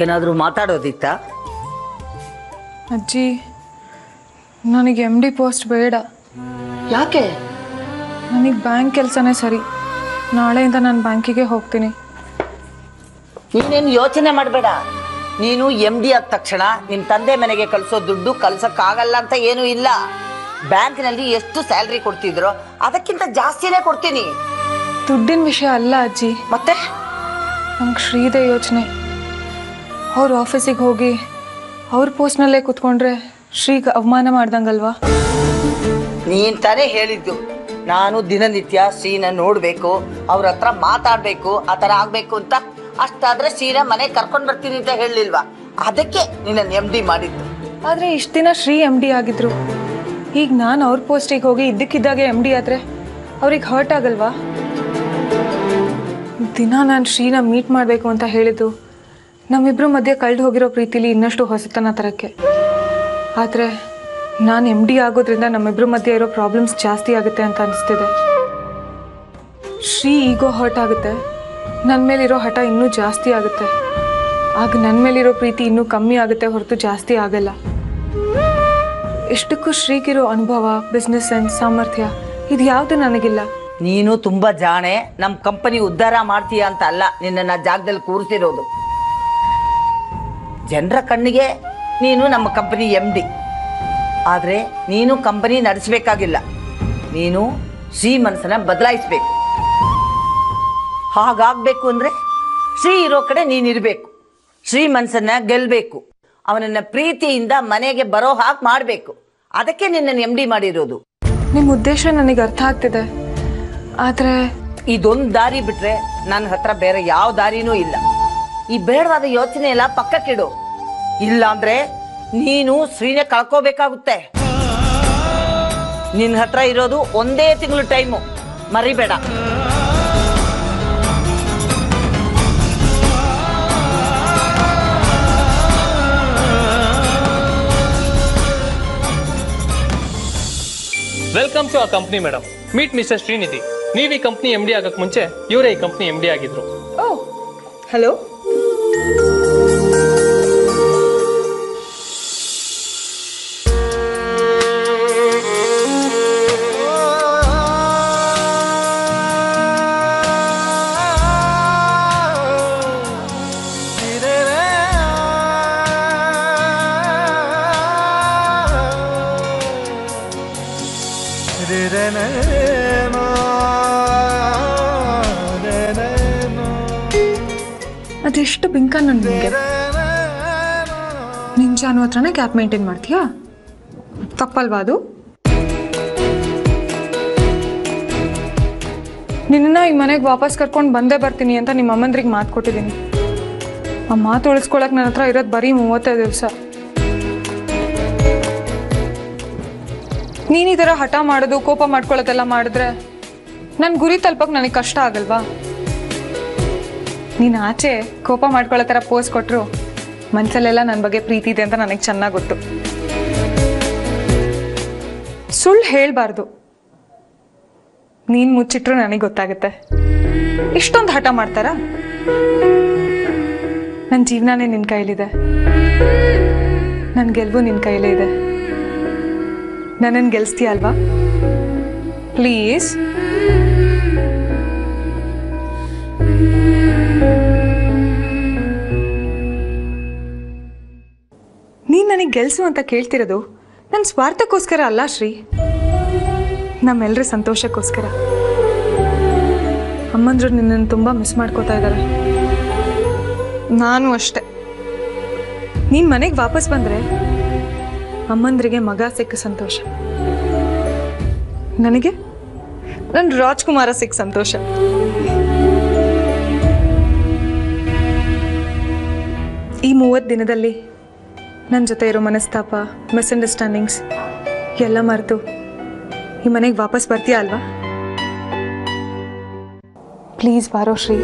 ಏನಾದರೂ ಮಾತಾಡೋದಿತ್ತಾ? ಅಜ್ಜಿ, ನನಗೆ MD ಪೋಸ್ಟ್ ಬೇಡ. ಯಾಕೆ? ನನಗೆ ಬ್ಯಾಂಕ್ ಕೆಲಸನೇ ಸರಿ. ನಾಳೆಯಿಂದ ನಾನು ಬ್ಯಾಂಕಿಗೆ ಹೋಗ್ತೀನಿ. ನೀನೇನು ಯೋಚನೆ ಮಾಡಬೇಡ. ನೀನು MD ಆದ ತಕ್ಷಣ ನಿಮ್ಮ ತಂದೆ ಮನೆಗೆ ಕಳಿಸೋ ದುಡ್ಡು ಕಳ್ಸೋಕ್ಕಾಗಲ್ಲ ಅಂತ ಏನೂ ಇಲ್ಲ. ಬ್ಯಾಂಕ್ನಲ್ಲಿ ಎಷ್ಟು ಸ್ಯಾಲ್ರಿ ಕೊಡ್ತಿದ್ರೋ ಅದಕ್ಕಿಂತ ಜಾಸ್ತಿನೇ ಕೊಡ್ತೀನಿ. ದುಡ್ಡಿನ ವಿಷಯ ಅಲ್ಲ ಅಜ್ಜಿ, ಮತ್ತೆ ನಂಗೆ ಶ್ರೀದೆ ಯೋಚನೆ. ಅವ್ರ ಆಫೀಸಿಗೆ ಹೋಗಿ ಅವ್ರ ಪೋಸ್ಟ್ನಲ್ಲೇ ಕೂತ್ಕೊಂಡ್ರೆ ಶ್ರೀಗೆ ಅವಮಾನ ಮಾಡ್ದಂಗಲ್ವಾ? ನೀನು ತಾನೇ ಹೇಳಿದ್ದು ನಾನು ದಿನನಿತ್ಯ ಶ್ರೀನ ನೋಡಬೇಕು, ಅವ್ರ ಹತ್ರ ಮಾತಾಡಬೇಕು, ಆ ಥರ ಆಗಬೇಕು ಅಂತ. ಅಷ್ಟಾದರೆ ಶ್ರೀನ ಮನೆಗೆ ಕರ್ಕೊಂಡು ಬರ್ತೀನಿ ಅಂತ ಹೇಳಲಿಲ್ವಾ? ಅದಕ್ಕೆ ನಿನ್ನನ್ನು MD ಮಾಡಿದ್ದು. ಆದರೆ ಇಷ್ಟು ದಿನ ಶ್ರೀ MD ಆಗಿದ್ರು. ಈಗ ನಾನು ಅವ್ರ ಪೋಸ್ಟಿಗೆ ಹೋಗಿ ಇದ್ದಕ್ಕಿದ್ದಾಗೆ MD ಆದರೆ ಅವ್ರಿಗೆ ಹರ್ಟ್ ಆಗಲ್ವಾ? ದಿನ ನಾನು ಶ್ರೀನ ಮೀಟ್ ಮಾಡಬೇಕು ಅಂತ ಹೇಳಿದ್ದು ನಮ್ಮಿಬ್ಬರ ಮಧ್ಯೆ ಕಳೆದು ಹೋಗಿರೋ ಪ್ರೀತಿಲಿ ಇನ್ನಷ್ಟು ಹೊಸತನ ತರಕ್ಕೆ. ಆದರೆ ನಾನು MD ಆಗೋದ್ರಿಂದ ನಮ್ಮಿಬ್ಬರ ಮಧ್ಯೆ ಇರೋ ಪ್ರಾಬ್ಲಮ್ಸ್ ಜಾಸ್ತಿ ಆಗುತ್ತೆ ಅಂತ ಅನಿಸ್ತಿದೆ. ಶ್ರೀ ಈಗೋ ಹರ್ಟ್ ಆಗುತ್ತೆ, ನನ್ನ ಮೇಲಿರೋ ಹಠ ಇನ್ನೂ ಜಾಸ್ತಿ ಆಗುತ್ತೆ. ಆಗ ನನ್ನ ಮೇಲಿರೋ ಪ್ರೀತಿ ಇನ್ನೂ ಕಮ್ಮಿ ಆಗುತ್ತೆ ಹೊರತು ಜಾಸ್ತಿ ಆಗಲ್ಲ. ಎಷ್ಟಕ್ಕೂ ಶ್ರೀಗಿರೋ ಅನುಭವ, ಬಿಸ್ನೆಸ್ ಸೆನ್ಸ್, ಸಾಮರ್ಥ್ಯ ಇದು ಯಾವುದು ನನಗಿಲ್ಲ. ನೀನು ತುಂಬ ಜಾಣೆ. ನಮ್ಮ ಕಂಪನಿ ಉದ್ಧಾರ ಮಾಡ್ತೀಯ ಅಂತ ಅಲ್ಲ ನಿನ್ನನ್ನು ಜಾಗದಲ್ಲಿ ಕೂರಿಸಿರೋದು. ಜನರ ಕಣ್ಣಿಗೆ ನೀನು ನಮ್ಮ ಕಂಪನಿ MD. ಆದರೆ ನೀನು ಕಂಪನಿ ನಡೆಸಬೇಕಾಗಿಲ್ಲ. ನೀನು ಶ್ರೀ ಮನಸ್ಸನ್ನ ಬದಲಾಯಿಸಬೇಕು. ಹಾಗಾಗಬೇಕು ಅಂದರೆ ಶ್ರೀ ಇರೋ ಕಡೆ ನೀನಿರಬೇಕು. ಶ್ರೀ ಮನಸ್ಸನ್ನ ಗೆಲ್ಲಬೇಕು. ಅವನನ್ನು ಪ್ರೀತಿಯಿಂದ ಮನೆಗೆ ಬರೋ ಹಾಗೆ ಮಾಡಬೇಕು. ಅದಕ್ಕೆ ನಿನ್ನನ್ನು MD ಮಾಡಿರೋದು. ನಿಮ್ಮ ಉದ್ದೇಶ ನನಗೆ ಅರ್ಥ ಆಗ್ತಿದೆ. ಆದರೆ ಇದೊಂದು ದಾರಿ ಬಿಟ್ರೆ ನನ್ನ ಹತ್ರ ಬೇರೆ ಯಾವ ದಾರಿನೂ ಇಲ್ಲ. ಈ ಬೇಡವಾದ ಯೋಚನೆ ಎಲ್ಲ ಪಕ್ಕಕ್ಕಿಡು. ಇಲ್ಲ ಅಂದ್ರೆ ನೀನು ಶ್ರೀನೇ ಕಳ್ಕೋಬೇಕಾಗುತ್ತೆ. ನಿನ್ನ ಹತ್ರ ಇರೋದು ಒಂದೇ ತಿಂಗಳು ಟೈಮು, ಮರಿಬೇಡ. ವೆಲ್ಕಮ್ ಟು ಆ company madam. Meet mister Shrinidhi. ನೀವು ಈ ಕಂಪ್ನಿ MD ಆಗಕ್ಕೆ ಮುಂಚೆ ಇವರೇ ಈ ಕಂಪ್ನಿ MD ಆಗಿದ್ರು. ಓ, ಹಲೋ. ಅದೆಷ್ಟು ಬಿಂಕ ನನಗೆ. ನಿನ್ ಜಾನು ಹತ್ರನೇ ಗ್ಯಾಪ್ ಮೇಂಟೈನ್ ಮಾಡ್ತೀಯಾ? ತಪ್ಪಲ್ವಾ ಅದು? ನಿನ್ನ ಈ ಮನೆಗೆ ವಾಪಸ್ ಕರ್ಕೊಂಡು ಬಂದೇ ಬರ್ತೀನಿ ಅಂತ ನಿಮ್ಮ ಅಮ್ಮಂದ್ರಿಗೆ ಮಾತು ಕೊಟ್ಟಿದ್ದೀನಿ. ಆ ಮಾತು ಉಳಿಸ್ಕೊಳಕ್ ನನ್ನ ಹತ್ರ ಇರೋದು ಬರೀ 35 ದಿವಸ. ನೀನು ಈ ಥರ ಹಠ ಮಾಡೋದು, ಕೋಪ ಮಾಡ್ಕೊಳ್ಳೋದೆಲ್ಲ ಮಾಡಿದ್ರೆ ನನ್ನ ಗುರಿ ತಲುಪಕ್ಕೆ ನನಗೆ ಕಷ್ಟ ಆಗಲ್ವಾ? ನೀನು ಆಚೆ ಕೋಪ ಮಾಡ್ಕೊಳ್ಳೋ ಥರ ಪೋಸ್ ಕೊಟ್ಟರು ಮನಸ್ಸಲ್ಲೆಲ್ಲ ನನ್ನ ಬಗ್ಗೆ ಪ್ರೀತಿ ಇದೆ ಅಂತ ನನಗೆ ಚೆನ್ನಾಗಿ ಗೊತ್ತು. ಸುಳ್ಳು ಹೇಳಬಾರ್ದು. ನೀನು ಮುಚ್ಚಿಟ್ರು ನನಗೆ ಗೊತ್ತಾಗುತ್ತೆ. ಇಷ್ಟೊಂದು ಹಠ ಮಾಡ್ತಾರಾ? ನನ್ನ ಜೀವನನೇ ನಿನ್ನ ಕೈಲಿದೆ. ನನ್ನ ಗೆಲುವು ನಿನ್ನ ಕೈಲೇ ಇದೆ. ನನ್ನನ್ನು ಗೆಲ್ಲಿಸ್ತೀಯ ಅಲ್ವಾ? ಪ್ಲೀಸ್. ನೀನು ನನಗೆ ಗೆಲ್ಸು ಅಂತ ಕೇಳ್ತಿರೋದು ನನ್ನ ಸ್ವಾರ್ಥಕ್ಕೋಸ್ಕರ ಅಲ್ಲ ಶ್ರೀ, ನಮ್ಮೆಲ್ಲರ ಸಂತೋಷಕ್ಕೋಸ್ಕರ. ಅಮ್ಮಂದ್ರು ನಿನ್ನನ್ನು ತುಂಬ ಮಿಸ್ ಮಾಡ್ಕೋತಾ ಇದ್ದಾರೆ. ನಾನು ಅಷ್ಟೆ. ನೀನು ಮನೆಗೆ ವಾಪಸ್ ಬಂದರೆ ಅಮ್ಮಂದ್ರಿಗೆ ಮಗ ಸಿಕ್ಕ ಸಂತೋಷ, ನನಗೆ ನನ್ನ ರಾಜ್ಕುಮಾರ ಸಿಕ್ಕ ಸಂತೋಷ. ಈ 30 ದಿನದಲ್ಲಿ ನನ್ನ ಜೊತೆ ಇರೋ ಮನಸ್ತಾಪ, ಮಿಸ್ಅಂಡರ್ಸ್ಟ್ಯಾಂಡಿಂಗ್ಸ್ ಎಲ್ಲ ಮರೆತು ಈ ಮನೆಗೆ ವಾಪಸ್ ಬರ್ತೀಯಾ ಅಲ್ವಾ? ಪ್ಲೀಸ್ ಬಾರೋ ಶ್ರೀ.